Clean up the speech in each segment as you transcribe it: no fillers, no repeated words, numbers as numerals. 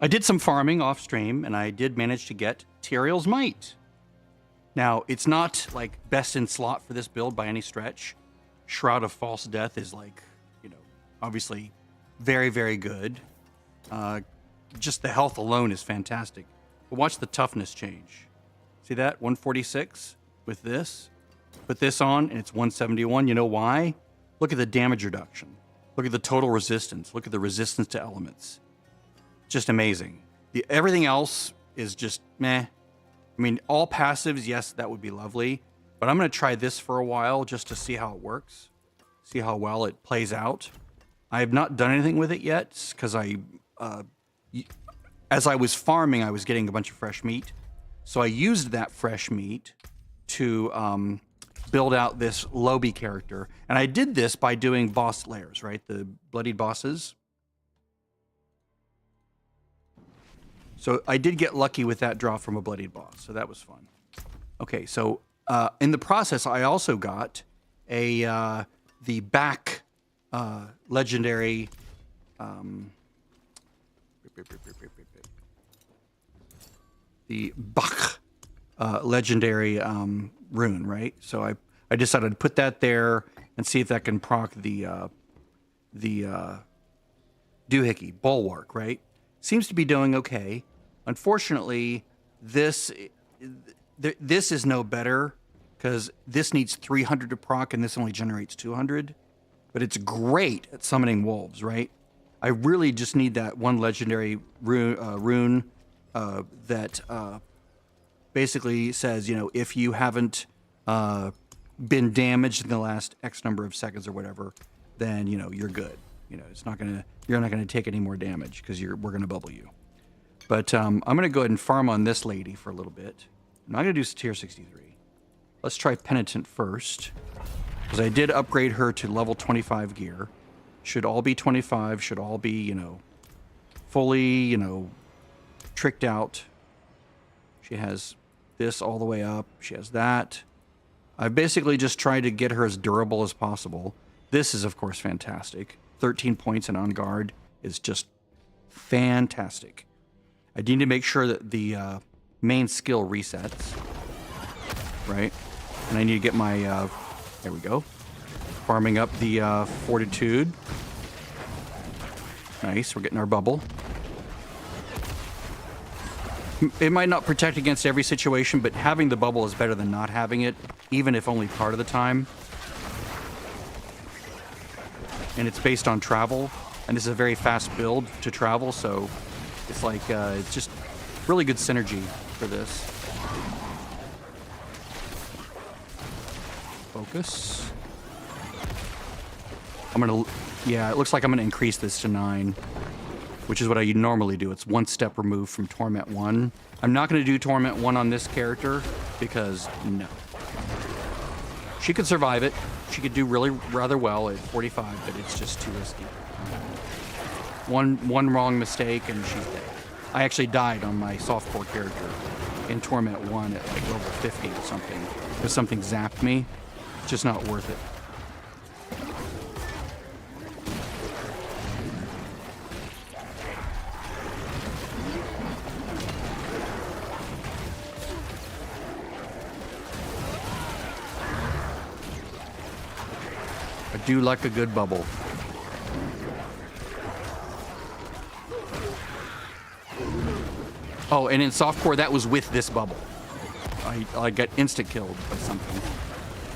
I did some farming off stream, and I did manage to get Tyrael's Might. Now, it's not like best in slot for this build by any stretch. Shroud of False Death is like, you know, obviously very, very good. Just the health alone is fantastic. But watch the toughness change. See that? 146 with this. Put this on, and it's 171. You know why? Look at the damage reduction. Look at the total resistance. Look at the resistance to elements. Just amazing. Everything else is just meh. I mean, all passives, yes, that would be lovely. But I'm going to try this for a while just to see how it works. See how well it plays out. I have not done anything with it yet because as I was farming, I was getting a bunch of fresh meat. So I used that fresh meat to build out this Lobby character. And I did this by doing boss layers, right? The bloodied bosses. So I did get lucky with that draw from a bloodied boss. So that was fun. Okay, so in the process, I also got the back legendary the Bach legendary rune, right? So I decided to put that there and see if that can proc the doohickey bulwark, right? Seems to be doing okay. Unfortunately, this is no better because this needs 300 to proc and this only generates 200. But it's great at summoning wolves, right? I really just need that one legendary rune that basically says, you know, if you haven't been damaged in the last X number of seconds or whatever, then, you know, you're good. You know, you're not gonna take any more damage because we're gonna bubble you. But I'm gonna go ahead and farm on this lady for a little bit. I'm not gonna do tier 63. Let's try Penitent first, because I did upgrade her to level 25 gear. Should all be 25, should all be, you know, fully, you know, tricked out. She has this all the way up. She has that. I've basically just tried to get her as durable as possible. This is, of course, fantastic. 13 points and on guard is just fantastic. I need to make sure that the main skill resets, right? And I need to get my, there we go. Farming up the Fortitude. Nice, we're getting our bubble. It might not protect against every situation, but having the bubble is better than not having it, even if only part of the time. And it's based on travel, and this is a very fast build to travel, so it's like, it's just really good synergy for this. Focus. Yeah, it looks like I'm gonna increase this to 9, which is what I normally do. It's one step removed from Torment 1. I'm not gonna do Torment 1 on this character because no. She could survive it. She could do rather well at 45, but it's just too risky. One wrong mistake and she's dead. I actually died on my softcore character in Torment 1 at like level 50 or something because something zapped me. It's just not worth it. I do like a good bubble. Oh, and in softcore, that was with this bubble. I got instant killed by something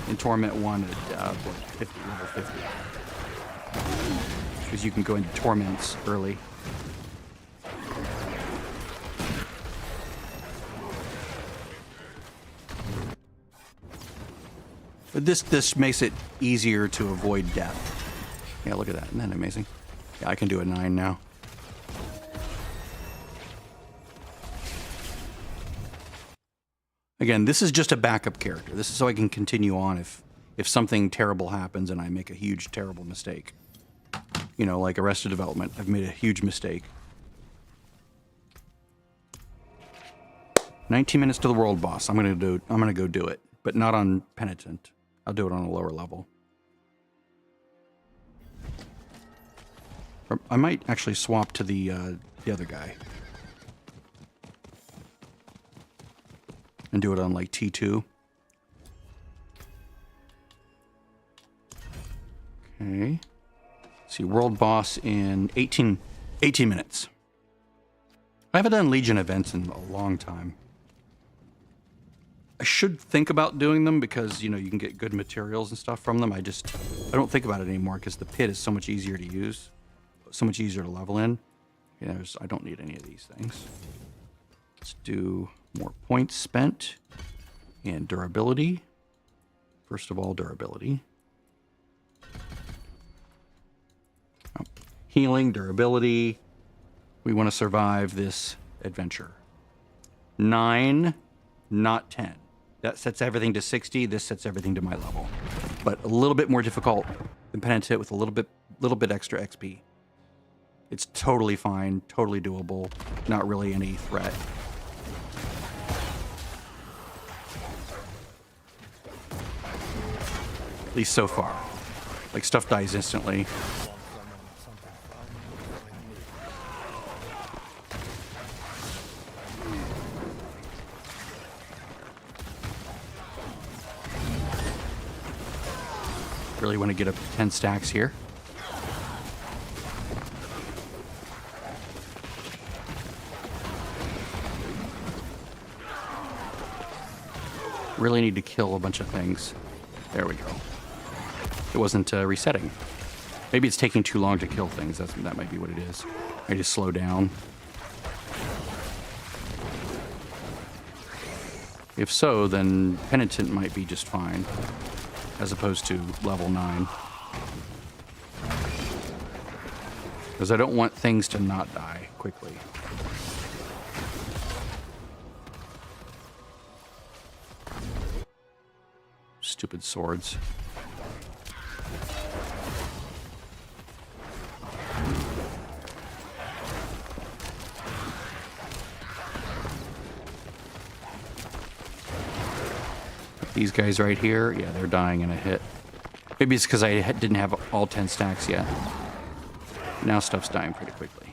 in Torment 1 at level 50. Because you can go into Torments early. But this makes it easier to avoid death. Yeah, look at that. Isn't that amazing? Yeah, I can do a 9 now. Again, this is just a backup character. This is so I can continue on if something terrible happens and I make a huge, terrible mistake. You know, like Arrested Development. I've made a huge mistake. 19 minutes to the world boss. I'm gonna go do it, but not on Penitent. I'll do it on a lower level. Or I might actually swap to the other guy. and do it on like T2. Okay. See, world boss in 18 minutes. I haven't done Legion events in a long time. I should think about doing them because, you know, you can get good materials and stuff from them. I don't think about it anymore because the pit is so much easier to use, so much easier to level in. Yeah, I don't need any of these things. Let's do more points spent and durability. First of all, durability. Oh, healing, durability. We want to survive this adventure. 9, not 10. That sets everything to 60. This sets everything to my level. But a little bit more difficult than Penitent with a little bit extra XP. It's totally fine, totally doable, not really any threat. At least so far. Like, stuff dies instantly. Really want to get up to 10 stacks here. Really need to kill a bunch of things. There we go. It wasn't resetting. Maybe it's taking too long to kill things. That might be what it is. I just slow down. If so, then Penitent might be just fine, as opposed to level 9. Because I don't want things to not die quickly. Stupid swords. These guys right here, yeah, they're dying in a hit. Maybe it's because I didn't have all 10 stacks yet. Now stuff's dying pretty quickly.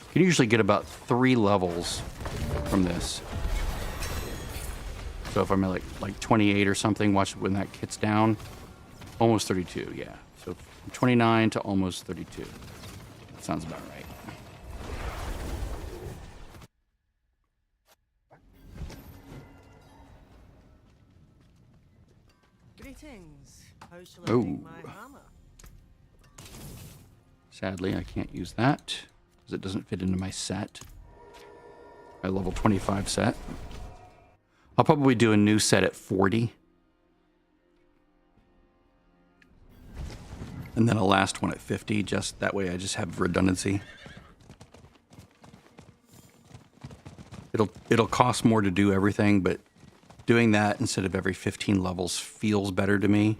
You can usually get about 3 levels from this. So if I'm at like 28 or something, watch when that hits down. Almost 32, yeah. So from 29 to almost 32. That sounds about right. Greetings. How shall I make my hammer? Sadly, I can't use that. It doesn't fit into my set. My level 25 set. I'll probably do a new set at 40. And then a last one at 50, just that way I just have redundancy. It'll cost more to do everything, but doing that instead of every 15 levels feels better to me.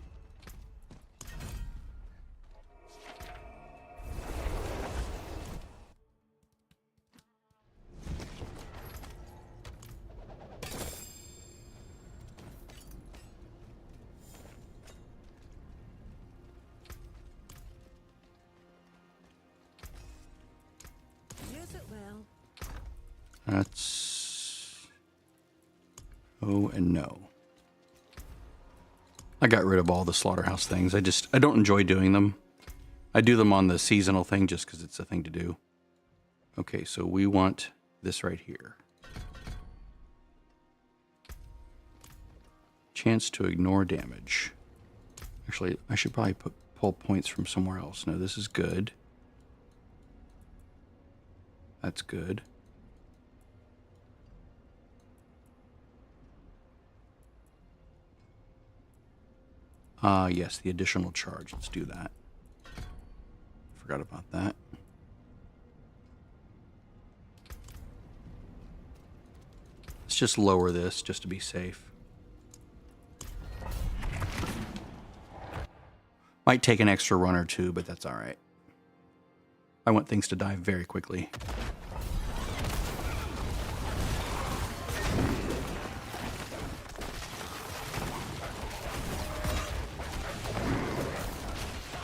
That's... oh and no. I got rid of all the slaughterhouse things. I don't enjoy doing them. I do them on the seasonal thing just because it's a thing to do. Okay, so we want this right here. Chance to ignore damage. Actually, I should probably pull points from somewhere else. No, this is good. That's good. Yes, the additional charge. Let's do that. Forgot about that. Let's just lower this just to be safe. Might take an extra run or two, but that's all right. I want things to die very quickly.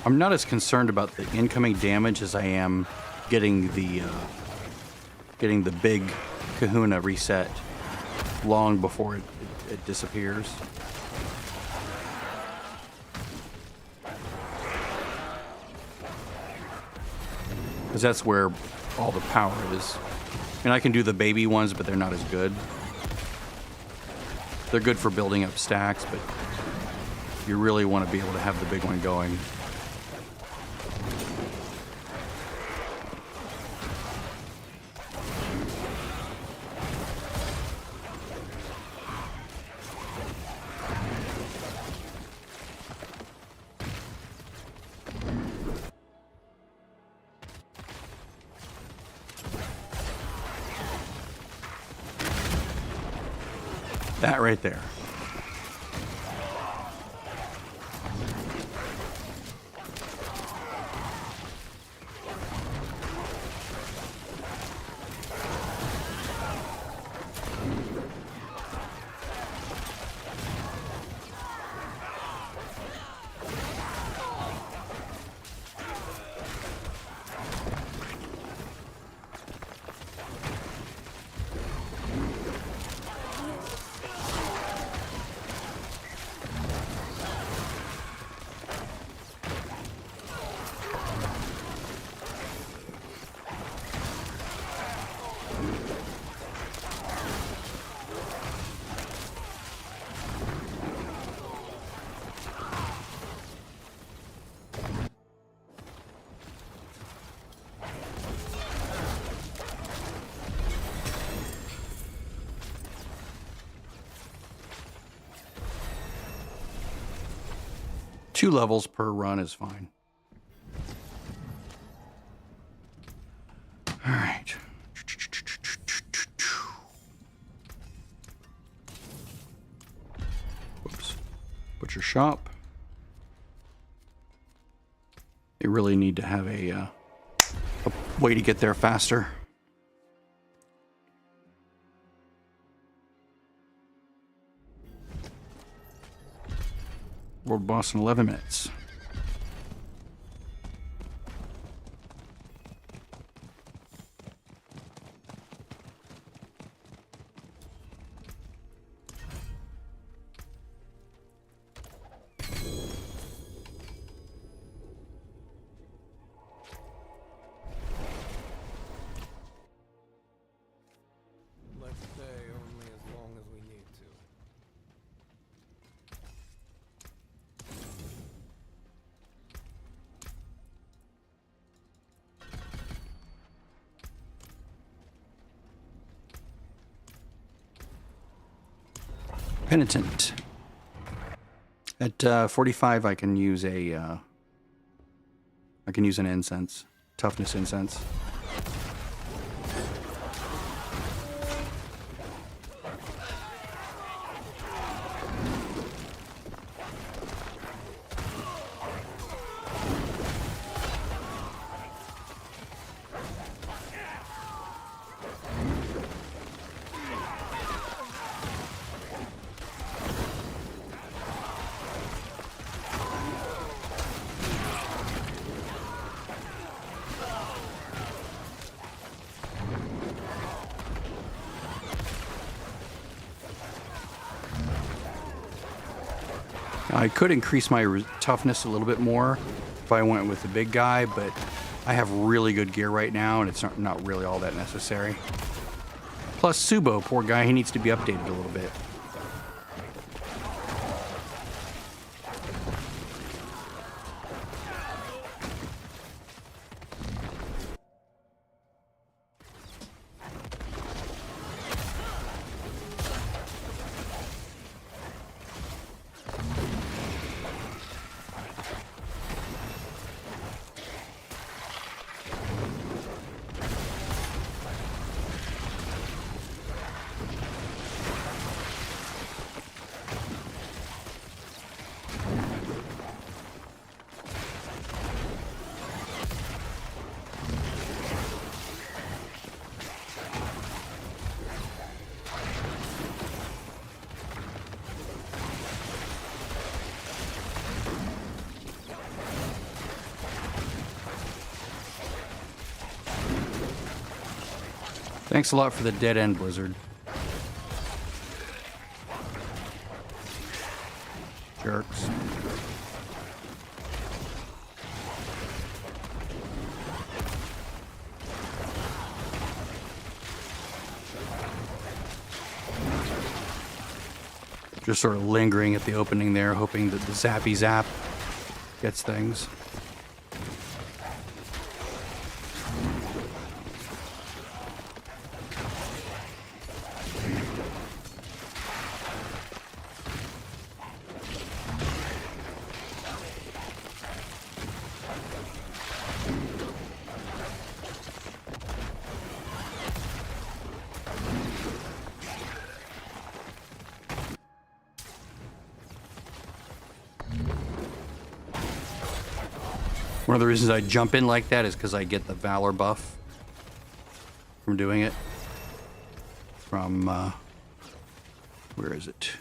I'm not as concerned about the incoming damage as I am getting the big kahuna reset long before it disappears. Because that's where all the power is. And I can do the baby ones, but they're not as good. They're good for building up stacks, but you really want to be able to have the big one going. That right there. Two levels per run is fine. All right. Whoops. Butcher shop. They really need to have a way to get there faster. World boss in 11 minutes. Let's stay only as long as we need to. Penitent. At 45, I can use an incense, toughness incense. I could increase my toughness a little bit more if I went with the big guy, but I have really good gear right now, and it's not really all that necessary. Plus, Subo, poor guy, he needs to be updated a little bit. Thanks a lot for the dead end, Blizzard. Jerks. Just sort of lingering at the opening there, hoping that the zappy zap gets things. One of the reasons I jump in like that is because I get the Valor buff from doing it. From, where is it?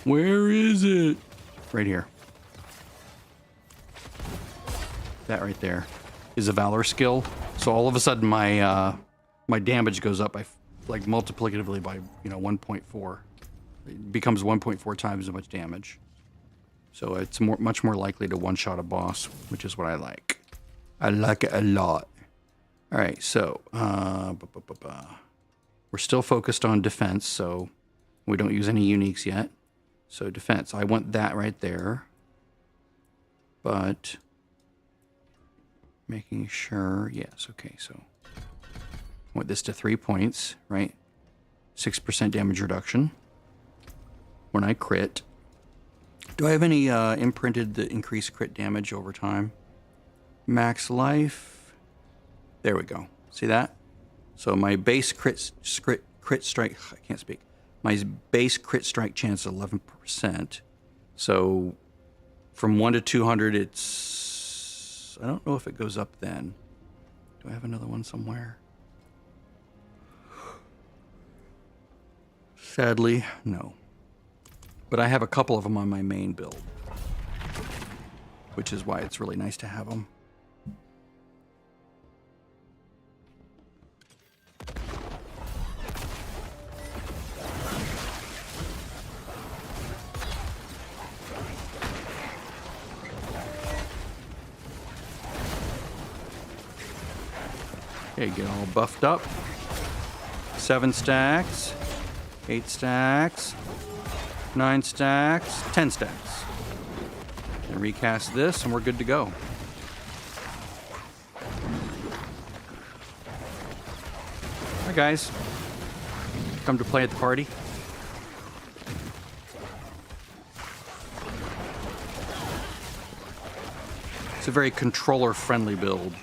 Where is it? Right here. That right there is a Valor skill. So all of a sudden my my damage goes up by like multiplicatively by 1.4. It becomes 1.4 times as much damage. So it's much more likely to one-shot a boss, which is what I like. I like it a lot. All right, so we're still focused on defense, so we don't use any uniques yet. So defense, I want that right there. But making sure, yes, okay, so I want this to 3 points, right? 6% damage reduction when I crit. Do I have any imprinted that increase crit damage over time? Max life. There we go. See that? So my base crit strike, I can't speak. My base crit strike chance is 11%. So from 1 to 200, it's... I don't know if it goes up then. Do I have another one somewhere? Sadly, no. But I have a couple of them on my main build, which is why it's really nice to have them. Okay, get all buffed up. 7 stacks, 8 stacks, 9 stacks, 10 stacks. And recast this, and we're good to go. Hi, guys. Come to play at the party. It's a very controller-friendly build.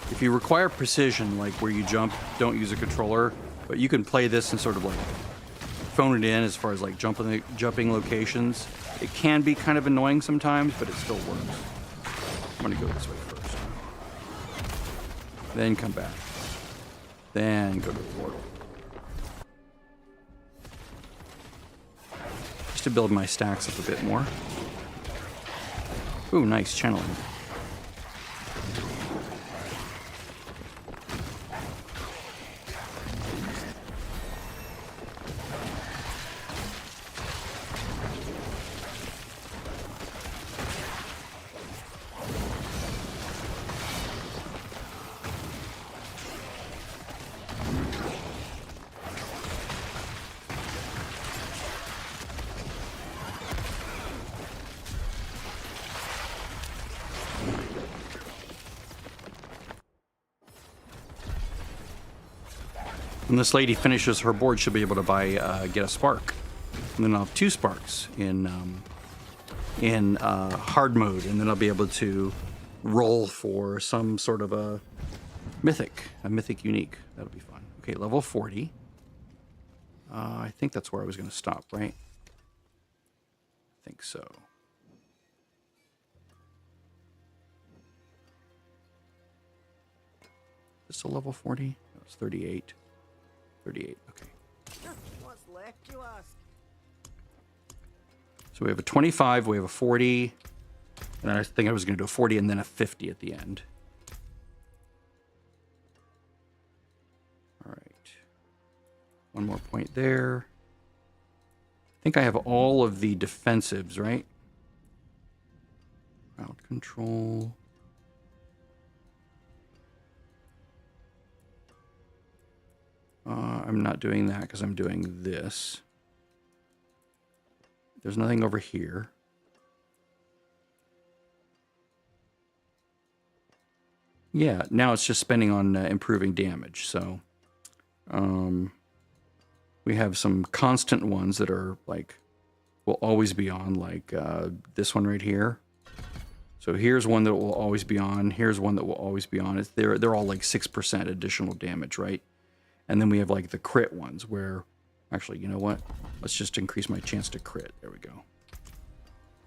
If you require precision, like where you jump, don't use a controller, but you can play this and sort of like phone it in as far as like jumping locations. It can be kind of annoying sometimes, but it still works. I'm gonna go this way first. Then come back. Then go to the portal. Just to build my stacks up a bit more. Ooh, nice channeling. When this lady finishes her board, she'll be able to get a spark, and then I'll have 2 sparks in hard mode, and then I'll be able to roll for some sort of a mythic unique. That'll be fun. Okay, level 40. I think that's where I was going to stop, right? I think so. Is this a level 40? No, it's 38. 38, okay. What's left, you ask? So we have a 25, we have a 40, And I think I was going to do a 40 and then a 50 at the end. All right. One more point there. I think I have all of the defensives, right? Crowd control. I'm not doing that because I'm doing this. There's nothing over here. Yeah, now it's just spending on improving damage. So we have some constant ones that are like, will always be on, like this one right here. So here's one that will always be on. Here's one that will always be on. They're all like 6% additional damage, right? And then we have like the crit ones where, actually, you know what? Let's just increase my chance to crit. There we go.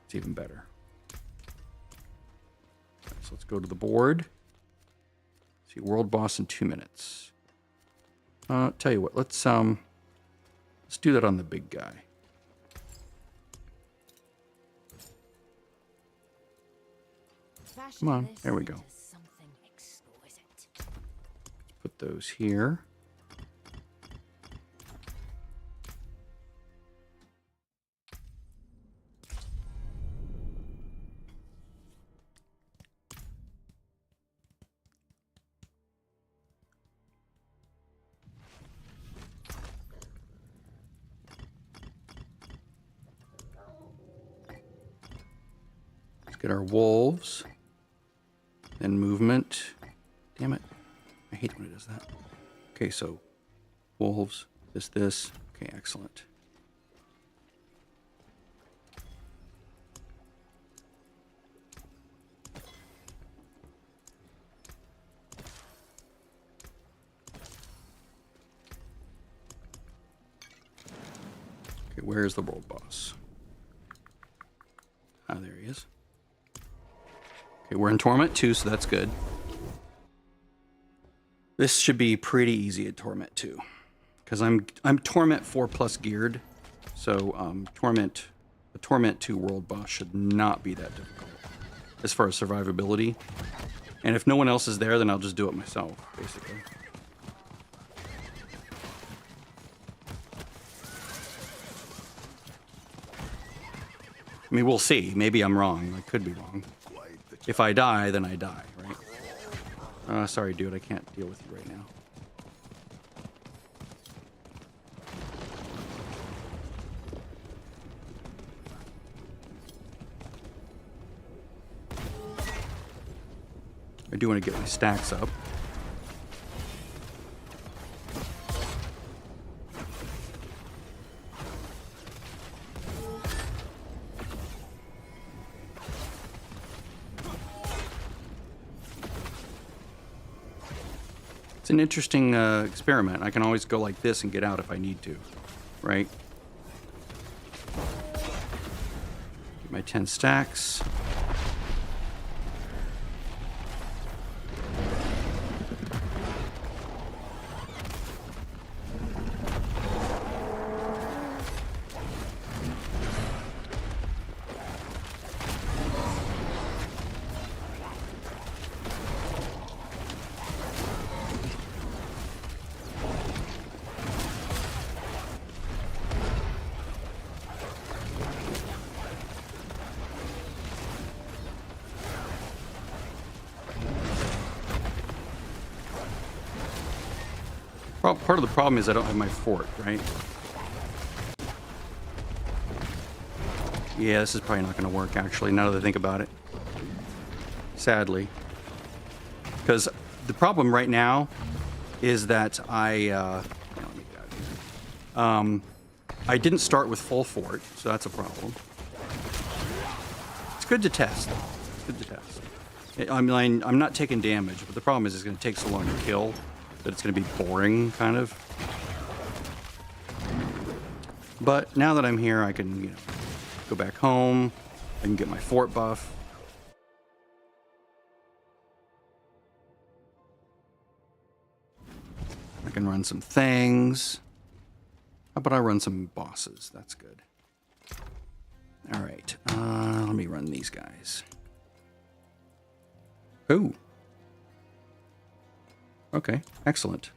It's even better. Right, so let's go to the board. See, world boss in 2 minutes. Tell you what, let's do that on the big guy. Come on, there we go. Put those here. Let's get our wolves. Then movement. Damn it. I hate when it does that. Okay, so wolves, this. Okay, excellent. Okay, where is the world boss? Ah, there he is. Okay, we're in Torment 2, so that's good. This should be pretty easy at Torment 2. Because I'm Torment 4 plus geared. So the Torment 2 world boss should not be that difficult. As far as survivability. And if no one else is there, then I'll just do it myself, basically. I mean, we'll see. Maybe I'm wrong. I could be wrong. If I die, then I die, right? Sorry, dude. I can't deal with you right now. I do want to get my stacks up. It's an interesting experiment. I can always go like this and get out if I need to, right? Get my 10 stacks. Part of the problem is I don't have my fort, right? Yeah, this is probably not going to work, actually, now that I think about it. Sadly. Because the problem right now is that I didn't start with full fort, so that's a problem. It's good to test, though. It's good to test. I mean, I'm not taking damage, but the problem is it's going to take so long to kill that it's going to be boring, kind of. But now that I'm here, I can, go back home. I can get my fort buff. I can run some things. How about I run some bosses? That's good. All right, let me run these guys. Ooh. Okay, excellent.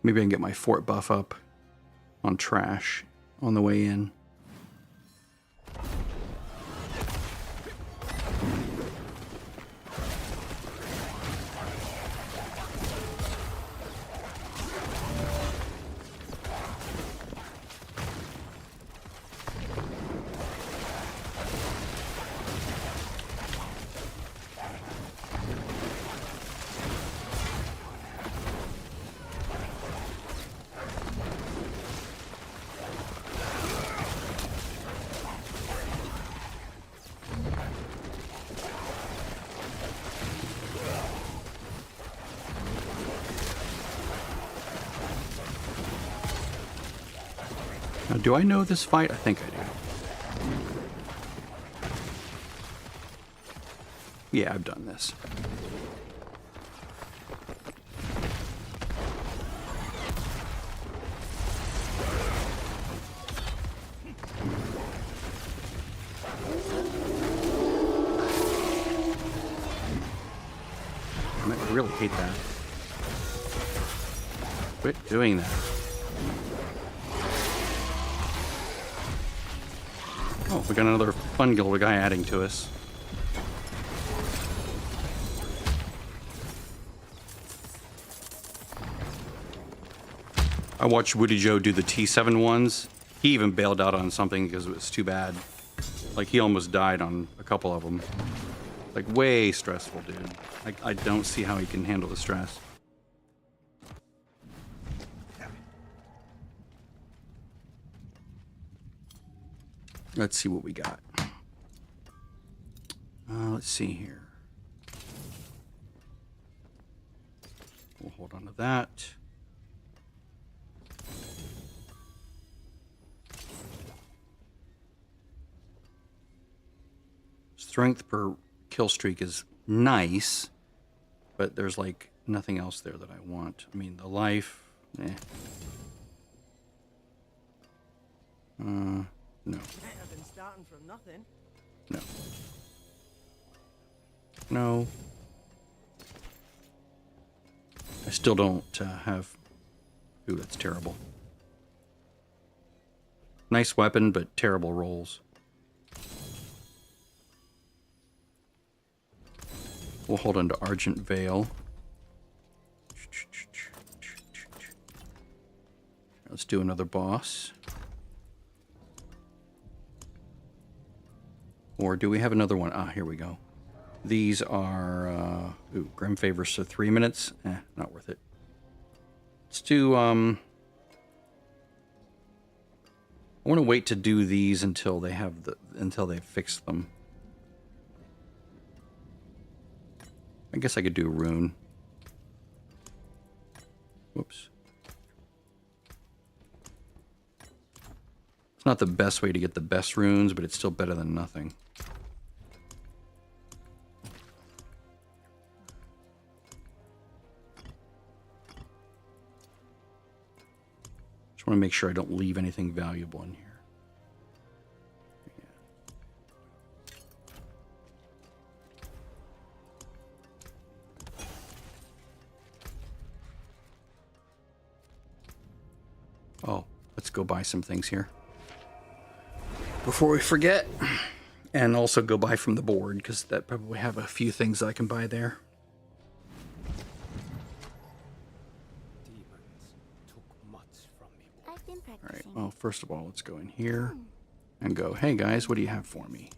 Maybe I can get my fort buff up on trash on the way in. Now, do I know this fight? I think I do. Yeah, I've done this. I really hate that. Quit doing that. Oh, we got another fun guild guy adding to us. I watched Woody Joe do the T7 ones. He even bailed out on something because it was too bad. Like, he almost died on a couple of them. Like, way stressful, dude. I don't see how he can handle the stress. Let's see what we got. Let's see here. We'll hold on to that. Strength per kill streak is nice, but there's like nothing else there that I want. I mean, the life, eh. No. Better than starting from nothing. No. No. I still don't have... Ooh, that's terrible. Nice weapon, but terrible rolls. We'll hold on to Argent Veil. Let's do another boss. Or do we have another one? Ah, here we go. These are, Grim Favors, so 3 minutes. Not worth it. Let's do, I want to wait to do these until they have until they've fixed them. I guess I could do a rune. Whoops. It's not the best way to get the best runes, but it's still better than nothing. Just want to make sure I don't leave anything valuable in here. Oh, let's go buy some things here before we forget, and also go buy from the board because that probably have a few things I can buy there. Demons took much from me. I've been All right. practicing. Well, first of all, let's go in here and go, hey guys, what do you have for me?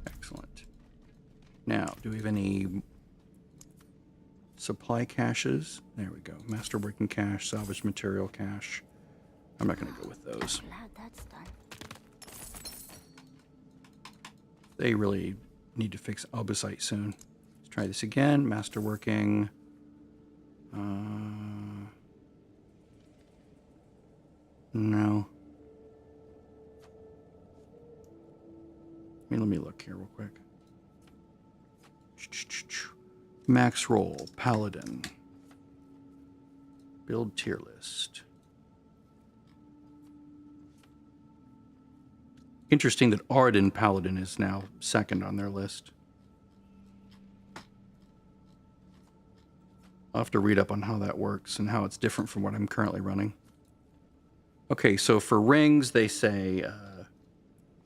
Excellent. Now, do we have any supply caches? There we go. Masterworking cache, salvage material cache. I'm not going to go with those. Glad that's done. They really need to fix Albusite soon. Let's try this again. Masterworking. No. Let me look here real quick. Max roll, Paladin. Build tier list. Interesting that Arden Paladin is now second on their list. I'll have to read up on how that works and how it's different from what I'm currently running. Okay, so for rings, they say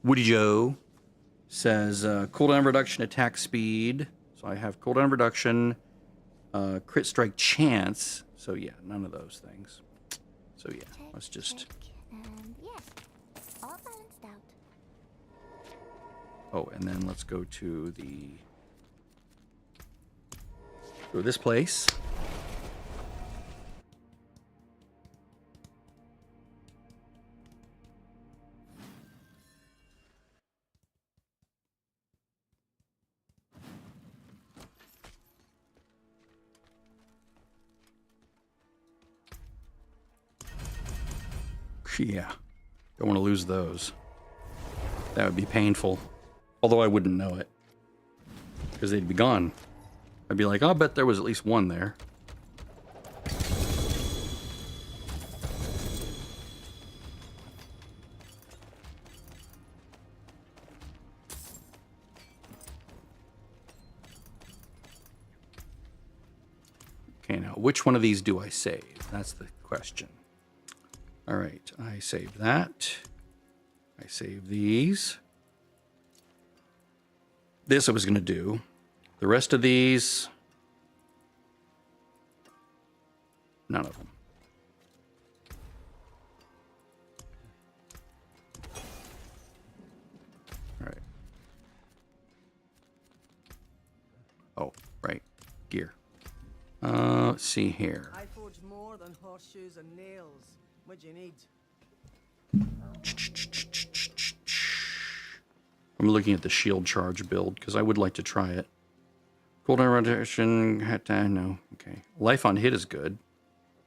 Woody Joe says cooldown reduction, attack speed. So I have cooldown reduction, crit strike chance. So yeah, none of those things. So yeah, let's just... And yes, all balanced out. Oh, and then let's go to this place. Yeah, don't want to lose those. That would be painful. Although I wouldn't know it, because they'd be gone. I'd be like, I'll bet there was at least one there. Okay, now which one of these do I save? That's the question. All right, I saved that. I saved these. This I was going to do. The rest of these, none of them. All right. Oh, right. Gear. Let's see here. I forge more than horseshoes and nails. What do you need? I'm looking at the shield charge build because I would like to try it. Cooldown rotation, no, okay. Life on hit is good.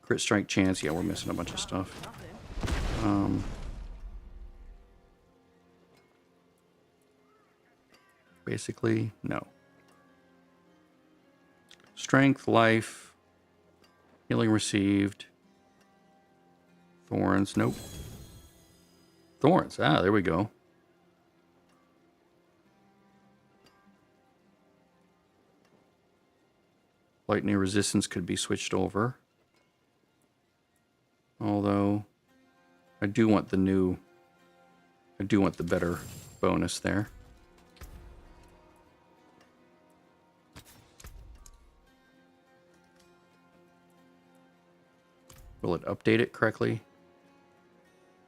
Crit strike chance, yeah, we're missing a bunch of stuff. Basically, no. Strength, life, healing received. Thorns, nope. Thorns, there we go. Lightning resistance could be switched over. Although, I do want the better bonus there. Will it update it correctly?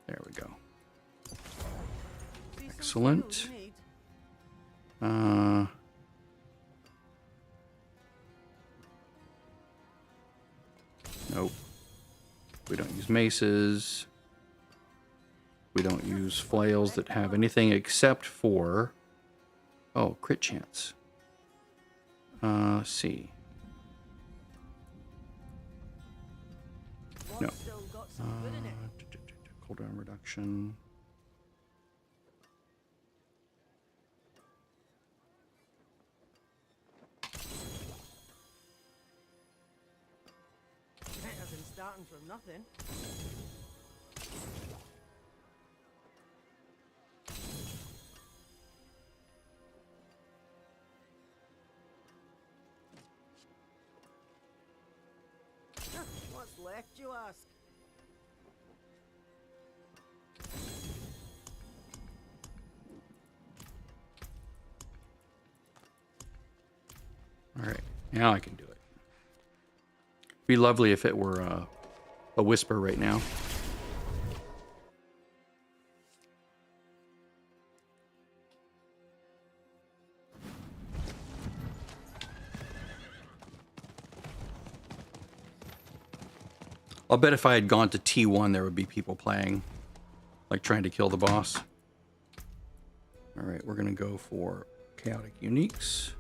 There we go. Excellent. Nope. We don't use maces. We don't use flails that have anything except for... Oh, crit chance. Let's see. No. Cooldown reduction. Better than starting from nothing. What's left, you ask? All right, now I can do it. Be lovely if it were a whisper right now. I'll bet if I had gone to T1, there would be people playing, like trying to kill the boss. All right, we're gonna go for chaotic uniques.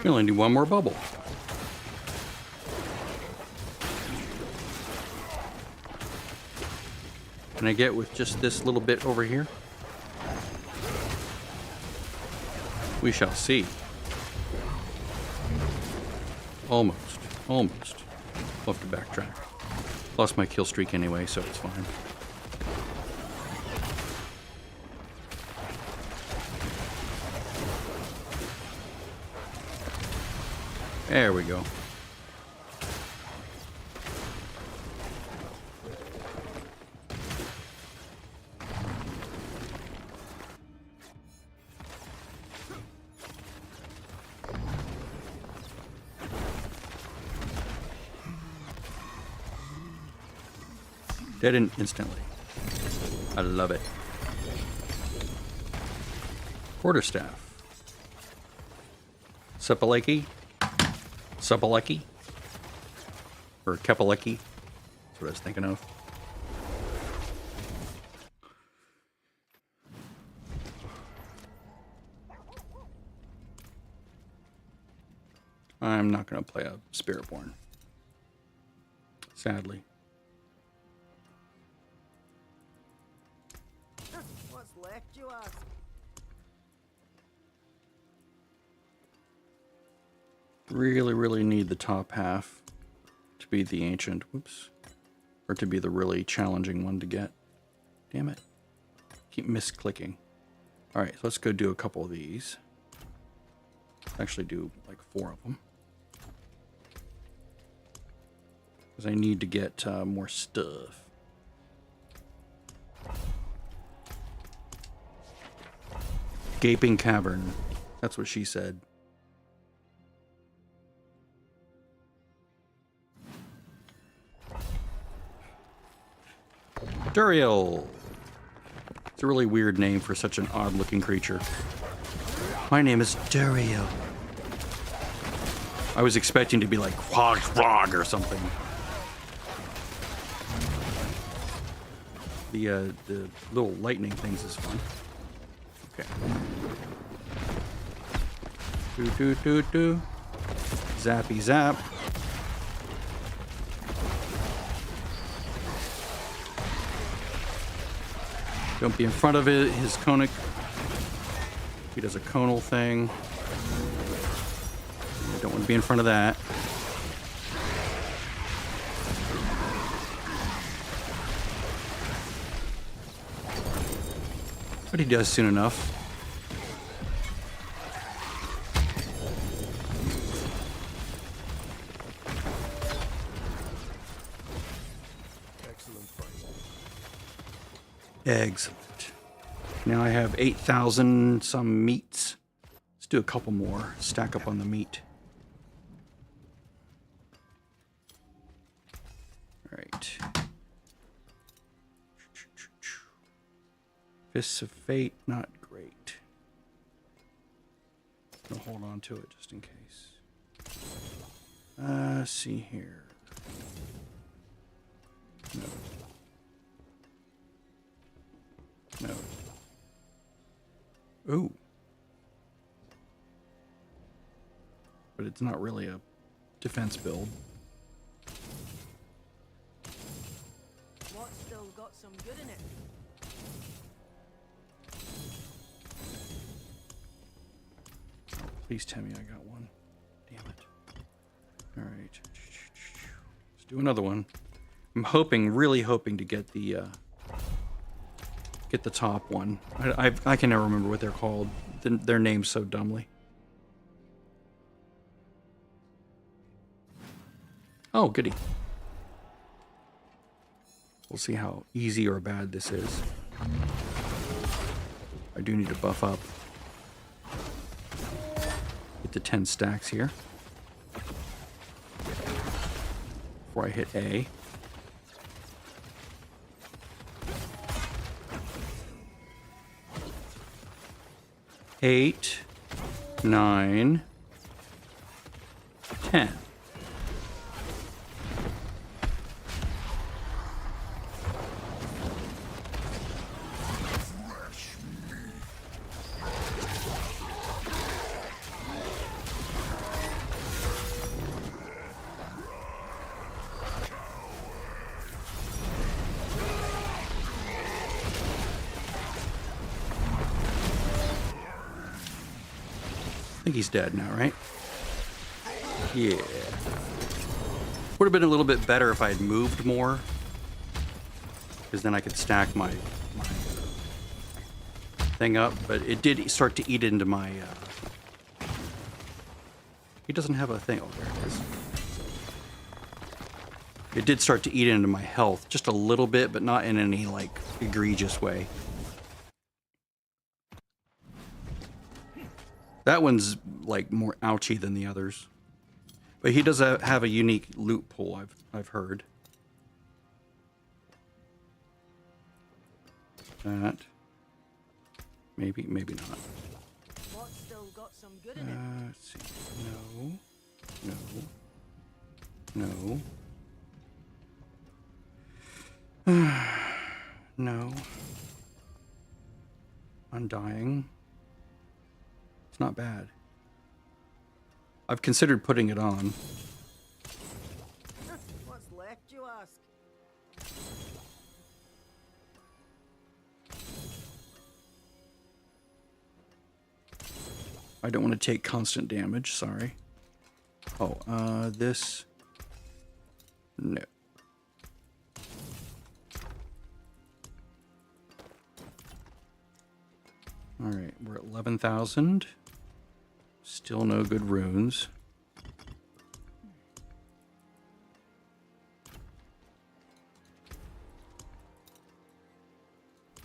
We only need one more bubble. Can I get with just this little bit over here? We shall see. Almost. Almost. I'll have to backtrack. Lost my kill streak anyway, so it's fine. There we go. Dead instantly. I love it. Quarterstaff. Sepaleki. Sepaleki. Or Kepaleki. That's what I was thinking of. I'm not going to play a Spiritborn. Sadly. What's left, you ask? Really need the top half to be the ancient. Whoops. Or to be the really challenging one to get. Damn it. Keep misclicking. Alright, so let's go do a couple of these. Actually do like 4 of them. Because I need to get more stuff. Gaping cavern. That's what she said. Duriel. It's a really weird name for such an odd-looking creature. My name is Duriel. I was expecting to be like Quag Frog or something. The little lightning things is fun. Okay. Do. Zappy zap. Don't be in front of it. His conic. He does a conal thing. I don't want to be in front of that. But he does soon enough. Excellent fight. Excellent. Now I have 8,000 some meats. Let's do a couple more. Stack up on the meat. All right. Fists of Fate, not great. I'll hold on to it just in case. Let's see here. No. Ooh. But it's not really a defense build. What's still got some good in it? Please tell me I got one. Damn it. All right. Let's do another one. I'm hoping, really hoping to get the top one. I can never remember what they're called. Their names so dumbly. Oh, goody. We'll see how easy or bad this is. I do need to buff up. Get to 10 stacks here. Before I hit A. Eight, 9, 10. think he's dead now, right? Yeah. Would have been a little bit better if I had moved more. Because then I could stack my thing up. But it did start to eat into my... He doesn't have a thing. Oh, there it is. It did start to eat into my health. Just a little bit, but not in any, like, egregious way. That one's, like, more ouchy than the others. But he does have a unique loot pool, I've heard. That. Maybe not. What's still got some good in it? Let's see. No. No. Undying. It's not bad. I've considered putting it on. What's left, you ask? I don't want to take constant damage, sorry. Oh, this... No. Alright, we're at 11,000. Still no good runes.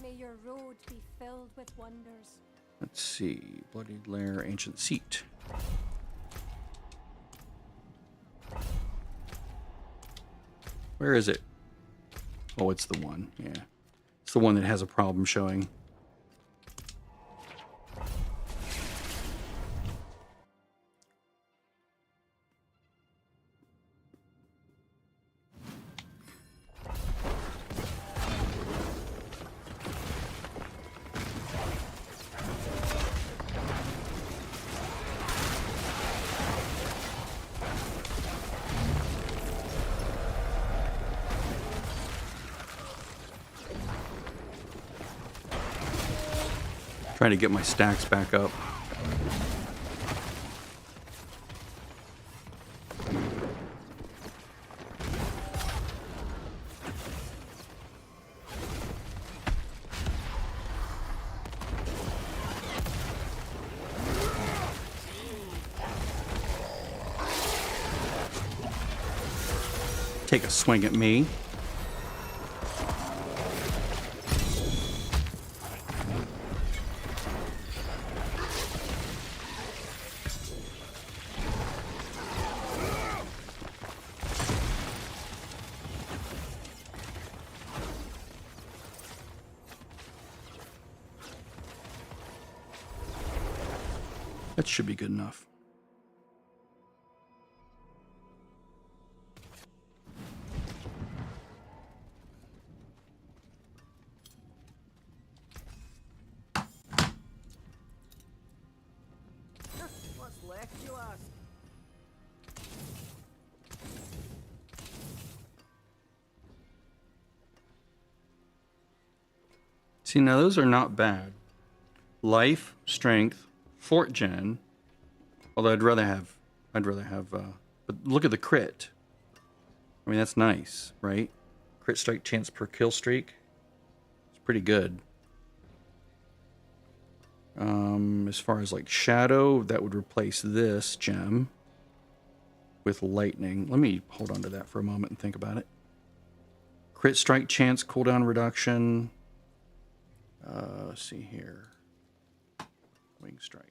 May your road be filled with wonders. Let's see. Bloodied Lair, Ancient Seat. Where is it? Oh, it's the one. Yeah. It's the one that has a problem showing. Trying to get my stacks back up. Take a swing at me. That should be good enough. What's left, you ask? See, now those are not bad. Life, strength, fort gen. Although I'd rather have, but look at the crit. I mean, that's nice, right? Crit strike chance per kill streak. It's pretty good. As far as like shadow, that would replace this gem with lightning. Let me hold on to that for a moment and think about it. Crit strike chance, cooldown reduction. Let's see here. Wing strikes.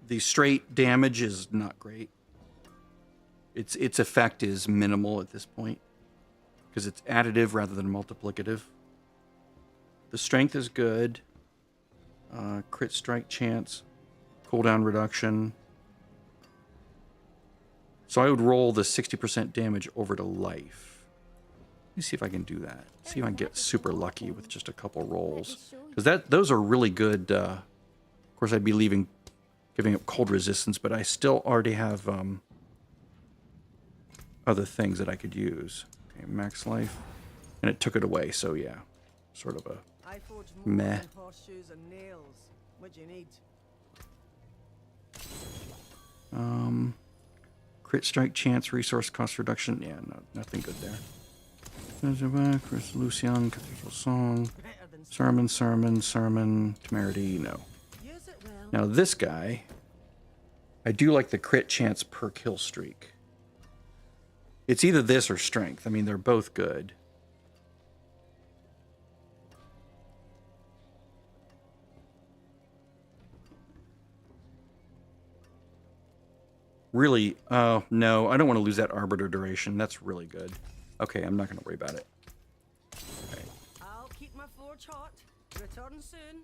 The straight damage is not great. Its effect is minimal at this point because it's additive rather than multiplicative. The strength is good. Crit strike chance, cooldown reduction. So I would roll the 60% damage over to life. Let me see if I can do that. See if I can get super lucky with just a couple rolls. Because those are really good. Of course, I'd be giving up cold resistance, but I still already have other things that I could use. Okay, max life. And it took it away, so yeah. Sort of a I forge more meh. than horseshoes and nails. What do you need? Crit strike chance, resource cost reduction. Yeah, no, nothing good there. Chris Lucian, Cathedral Song, Better than Sermon, Temerity, no. use it well. Now this guy, I do like the crit chance per kill streak. It's either this or strength. I mean, they're both good. Really, no, I don't want to lose that Arbiter duration. That's really good. Okay, I'm not going to worry about it. Okay. I'll keep my forge hot. Return soon.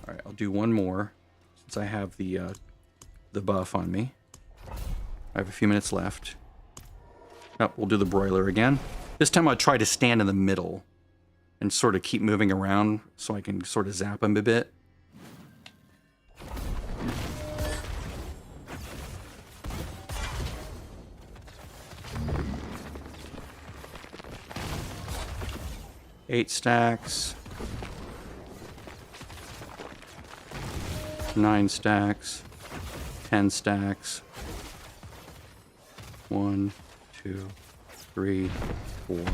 All right, I'll do one more since I have the buff on me. I have a few minutes left. Oh, we'll do the broiler again. This time I'll try to stand in the middle and sort of keep moving around so I can sort of zap him a bit. Eight stacks. 9 stacks. 10 stacks. 1, 2, 3, 4.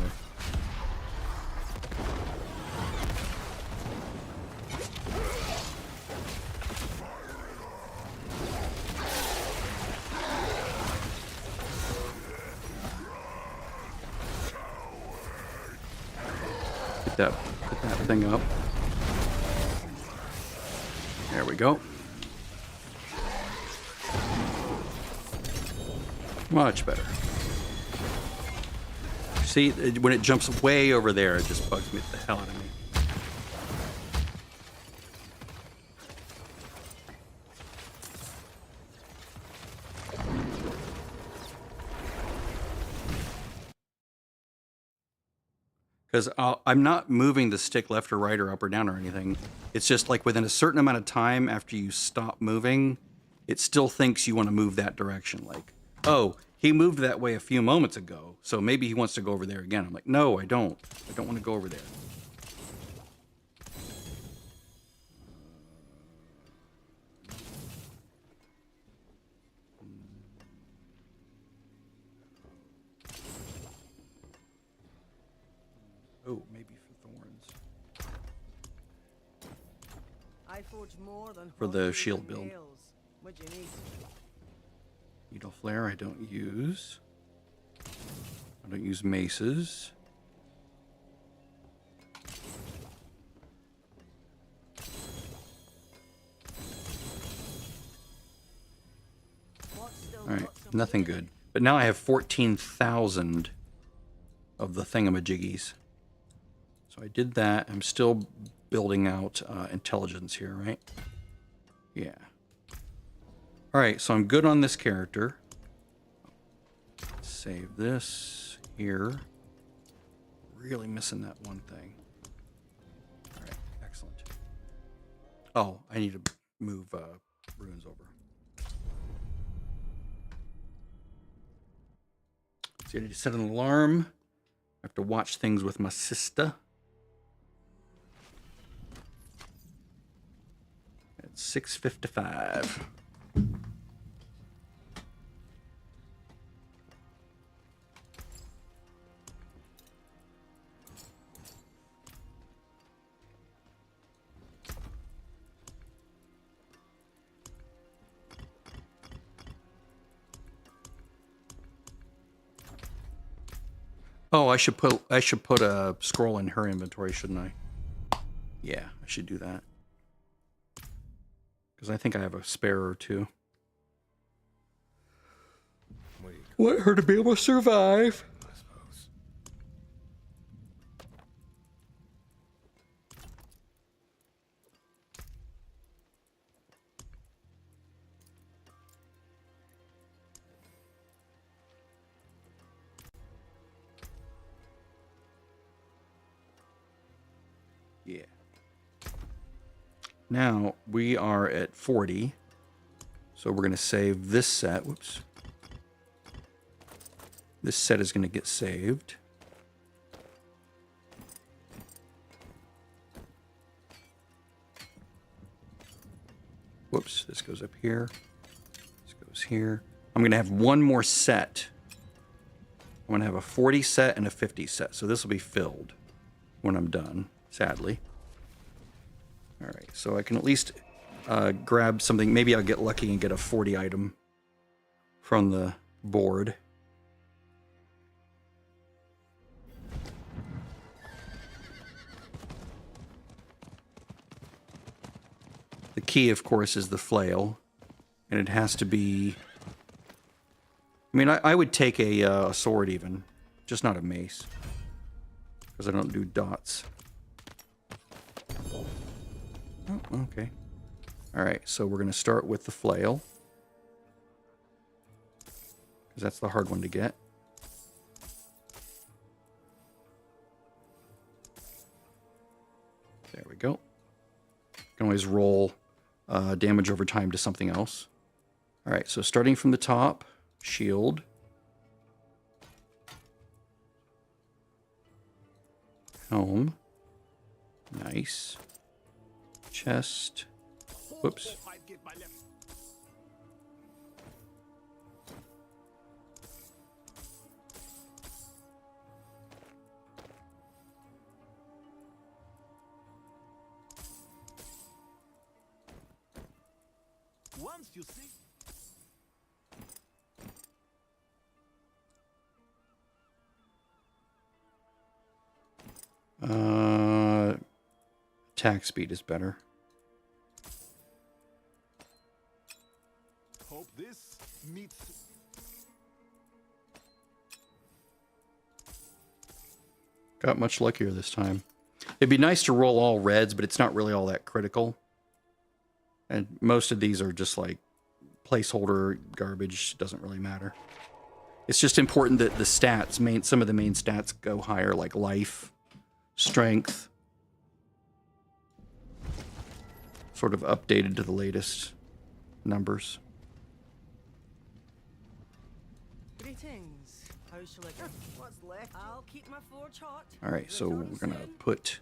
Put that thing up. There we go. Much better. See, when it jumps way over there, it just bugs me the hell out of me. Because I'm not moving the stick left or right or up or down or anything. It's just like within a certain amount of time after you stop moving, it still thinks you want to move that direction. Like, oh, he moved that way a few moments ago, so maybe he wants to go over there again. I'm like, no, I don't. I don't want to go over there. Oh, maybe for thorns. I forge more than For the horseshoes shield and build. nails. What do you need? Needle flare I don't use. I don't use maces. What's still All right, got some nothing healing? good. But now I have 14,000 of the thingamajiggies. So I did that. I'm still building out intelligence here, right? Yeah. All right, so I'm good on this character. Save this here. Really missing that one thing. All right, excellent. Oh, I need to move runes over. So I need to set an alarm. I have to watch things with my sister. At 6:55. Oh, I should put a scroll in her inventory, shouldn't I? Yeah, I should do that. Because I think I have a spare or two. Wait, Want her to be able to survive. I suppose. Yeah. Now we are at 40. So we're going to save this set. Whoops. This set is going to get saved. Whoops, this goes up here. This goes here. I'm going to have one more set. I'm going to have a 40 set and a 50 set. So this will be filled when I'm done, sadly. All right, so I can at least grab something. Maybe I'll get lucky and get a 40 item from the board. The key, of course, is the flail, and it has to be... I mean, I would take a sword even, just not a mace, because I don't do dots. Oh, okay. All right, so we're going to start with the flail, because that's the hard one to get. There we go. You can always roll damage over time to something else. All right, so starting from the top, shield. Helm. Nice. Chest. Whoops. Once you see. Attack speed is better. Hope this meets. Got much luckier this time. It'd be nice to roll all reds, but it's not really all that critical. And most of these are just like placeholder garbage. Doesn't really matter. It's just important that the stats, some of the main stats go higher, like life, strength. Sort of updated to the latest numbers. Greetings. How shall I get what's left? I'll keep my forge hot. All right, so we're going to put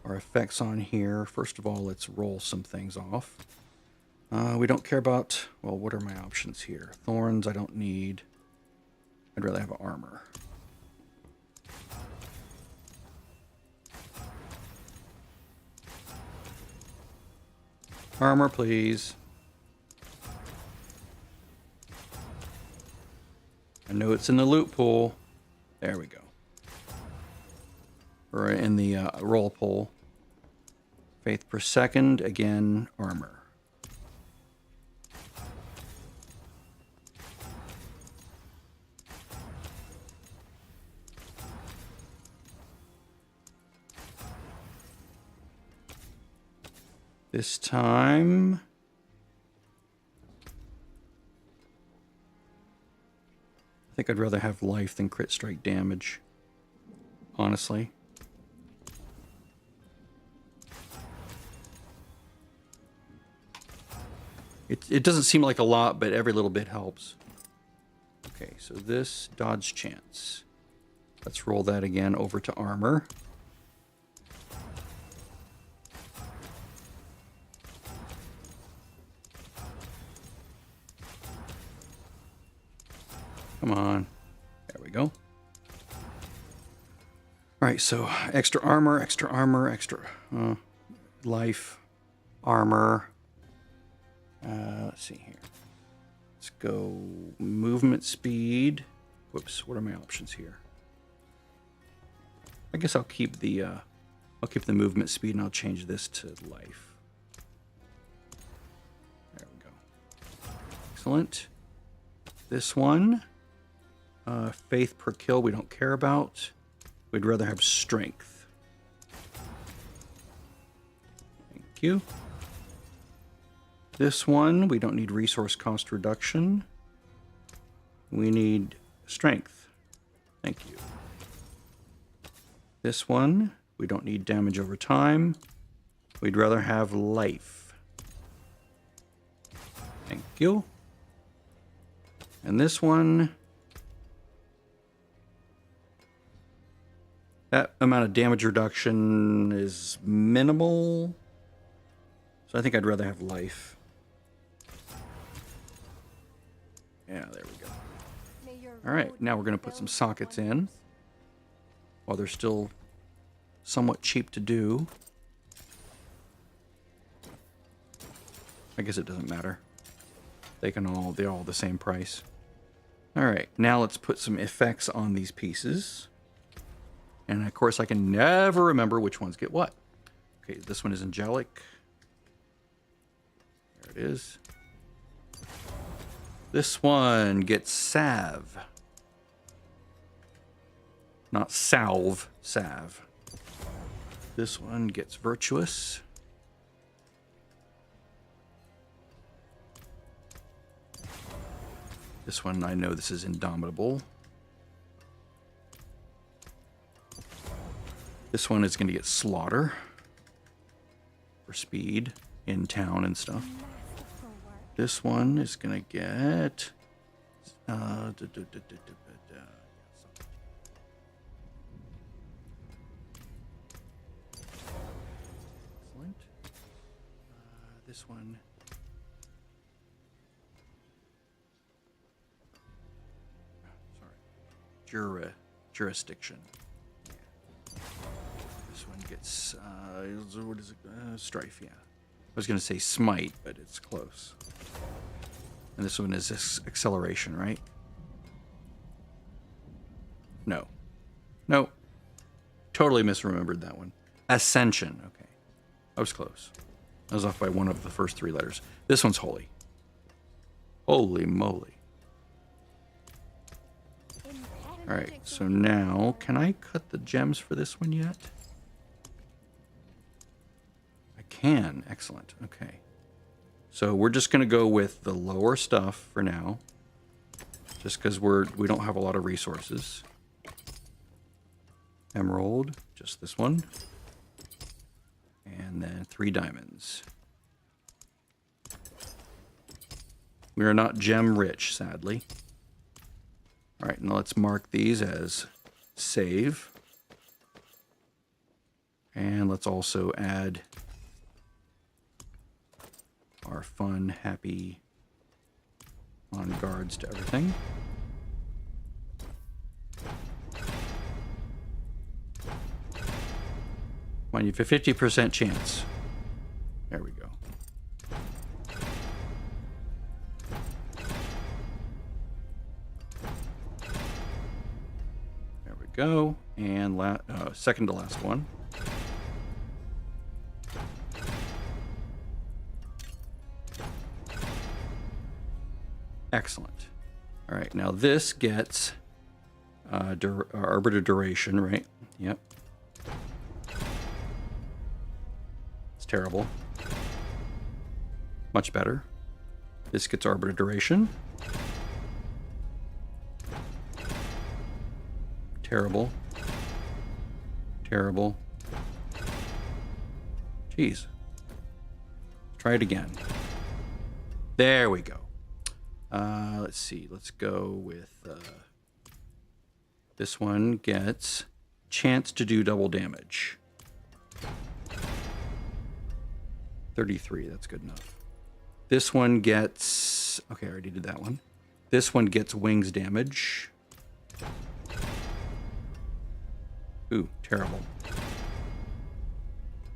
our effects on here. First of all, let's roll some things off. We don't care about, well, what are my options here? Thorns, I don't need. I'd rather have armor. Armor, please. I know it's in the loot pool. There we go. Or in the roll pool. Faith per second. Again, armor. This time... I think I'd rather have life than crit strike damage. Honestly. It doesn't seem like a lot, but every little bit helps. Okay, so this dodge chance. Let's roll that again over to armor. Come on. There we go. All right, so extra armor, extra life, armor. Let's see here. Let's go movement speed. Whoops, what are my options here? I guess I'll keep the movement speed and I'll change this to life. There we go. Excellent. This one. Faith per kill we don't care about. We'd rather have strength. Thank you. This one, we don't need resource cost reduction. We need strength. Thank you. This one, we don't need damage over time. We'd rather have life. Thank you. And this one, that amount of damage reduction is minimal. So I think I'd rather have life. Yeah, there we go. May your All right, road now be we're going to put filled some with sockets in wonders. while they're still somewhat cheap to do. I guess it doesn't matter. They're all the same price. All right, now let's put some effects on these pieces. And of course, I can never remember which ones get what. Okay, this one is angelic. There it is. This one gets salve. Not salve, salve. This one gets virtuous. This one, I know this is indomitable. This one is going to get slaughter for speed in town and stuff. Masterful work. This one is going to get excellent. This one. Sorry. Jurisdiction. This one gets, what is it? Strife, yeah. I was going to say smite, but it's close. And this one is acceleration, right? No. No. Totally misremembered that one. Ascension, okay. I was close. I was off by one of the first three letters. This one's holy. Holy moly. All right, so now, can I cut the gems for this one yet? I can. Excellent. Okay. So we're just going to go with the lower stuff for now, just because we don't have a lot of resources. Emerald, just this one, and then 3 diamonds. We are not gem rich, sadly. All right, now let's mark these as save. And let's also add our fun, happy on guards to everything. Come on, you have a 50% chance. There we go. There we go. And second to last one. Excellent. All right, now this gets arbiter duration, right? Yep. It's terrible. Much better. This gets arbiter duration. Terrible. Terrible. Jeez. Try it again. There we go. Let's see. Let's go with this one gets chance to do double damage. 33. That's good enough. This one gets... Okay, I already did that one. This one gets wings damage. Ooh, terrible.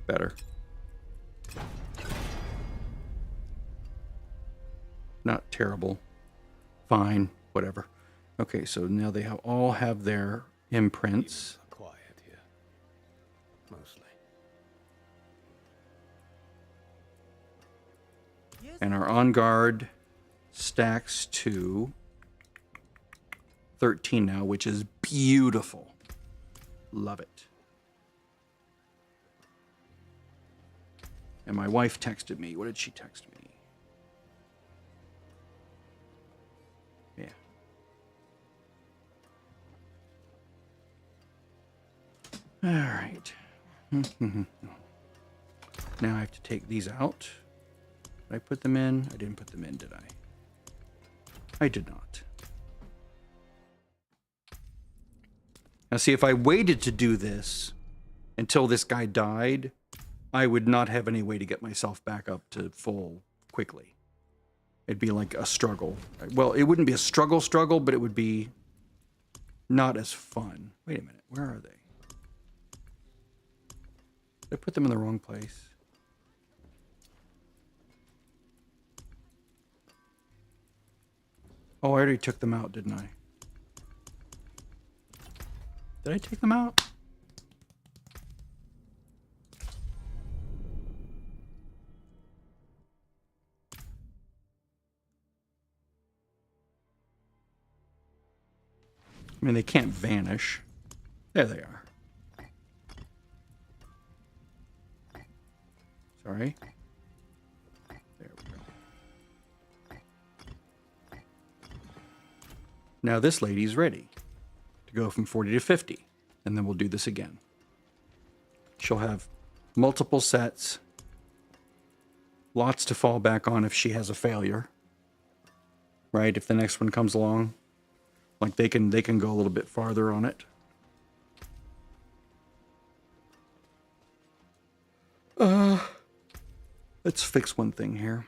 Better. Not terrible. Fine. Whatever. Okay, so now they all have their imprints. Quiet here. Mostly. And our on guard stacks to 13 now, which is beautiful. Love it. And my wife texted me. What did she text me? Yeah. All right. Now I have to take these out. Did I put them in? I didn't put them in, did I? I did not. Now see, if I waited to do this until this guy died, I would not have any way to get myself back up to full quickly. It'd be like a struggle. Well, it wouldn't be a struggle, but it would be not as fun. Wait a minute, where are they? Did I put them in the wrong place? Oh, I already took them out, didn't I? Did I take them out? I mean, they can't vanish. There they are. Sorry. There we go. Now this lady's ready to go from 40 to 50. And then we'll do this again. She'll have multiple sets. Lots to fall back on if she has a failure. Right? If the next one comes along. Like they can go a little bit farther on it. Let's fix one thing here.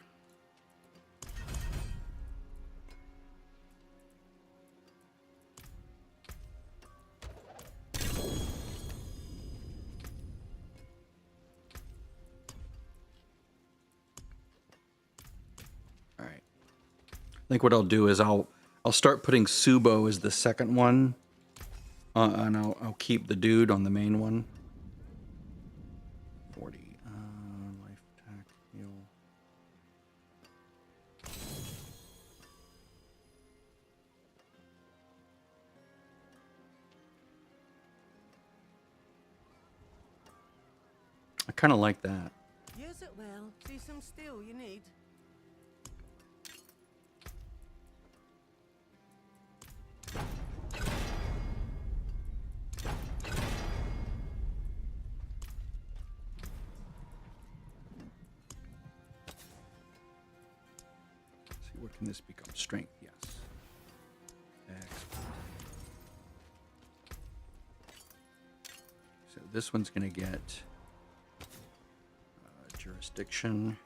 All right. I think what I'll do is I'll start putting Subo as the second one, and I'll keep the dude on the main one. 40 life attack heal. I kind of like that. Use it well. See some steel you need. What can this become? Strength, yes. Excellent. So this one's going to get jurisdiction.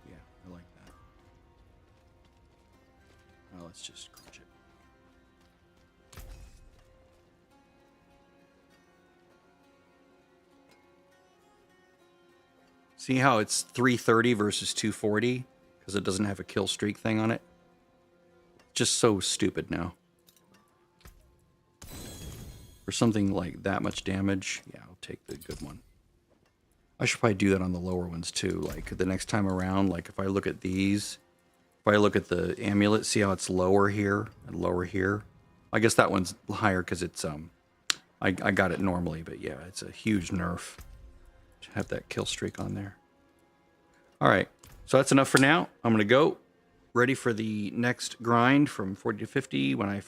Yeah, I like that. Well, let's just crunch it. See how it's 330 versus 240? Because it doesn't have a kill streak thing on it. Just so stupid now. For something like that much damage, yeah, I'll take the good one. I should probably do that on the lower ones too. Like the next time around, like if I look at these, if I look at the amulet, see how it's lower here and lower here? I guess that one's higher because it's, I got it normally, but yeah, it's a huge nerf. Have that kill streak on there. All right, so that's enough for now. I'm gonna go ready for the next grind from 40 to 50 when I feel